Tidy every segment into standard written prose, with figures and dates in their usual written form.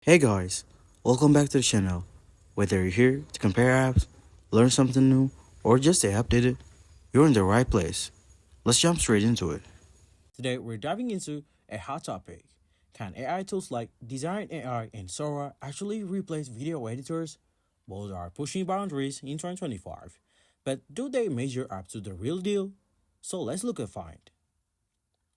Hey guys, welcome back to the channel. Whether you're here to compare apps, learn something new, or just stay updated, you're in the right place. Let's jump straight into it. Today, we're diving into a hot topic. Can AI tools like Designs.ai and Sora actually replace video editors? Both are pushing boundaries in 2025. But do they measure up to the real deal? So let's look at find.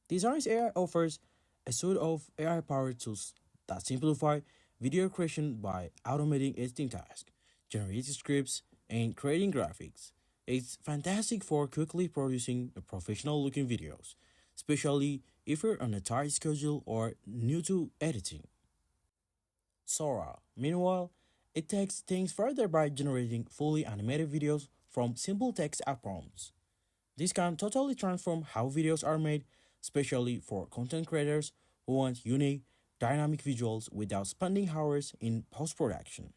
Designs.ai offers a suite of AI-powered tools that simplify video creation by automating editing tasks, generating scripts, and creating graphics. It's fantastic for quickly producing professional-looking videos, especially if you're on a tight schedule or new to editing. Sora, meanwhile, it takes things further by generating fully animated videos from simple text app prompts. This can totally transform how videos are made, especially for content creators who want unique, dynamic visuals without spending hours in post production.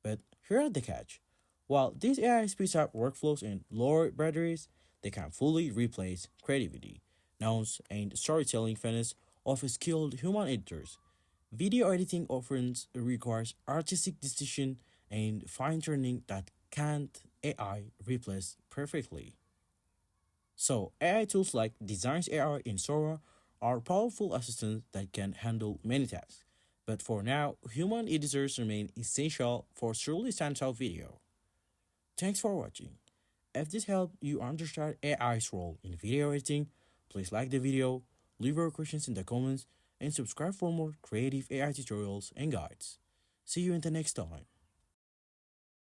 But here's the catch: while these AI speeds up workflows and lower batteries, they can fully replace creativity, nuance, and storytelling finesse of skilled human editors. Video editing often requires artistic decision and fine tuning that can't AI replace perfectly. So, AI tools like Designs AI and Sora are powerful assistants that can handle many tasks. But for now, human editors remain essential for truly standout video. Thanks for watching. If this helped you understand AI's role in video editing, please like the video, leave your questions in the comments, and subscribe for more creative AI tutorials and guides. See you in the next time.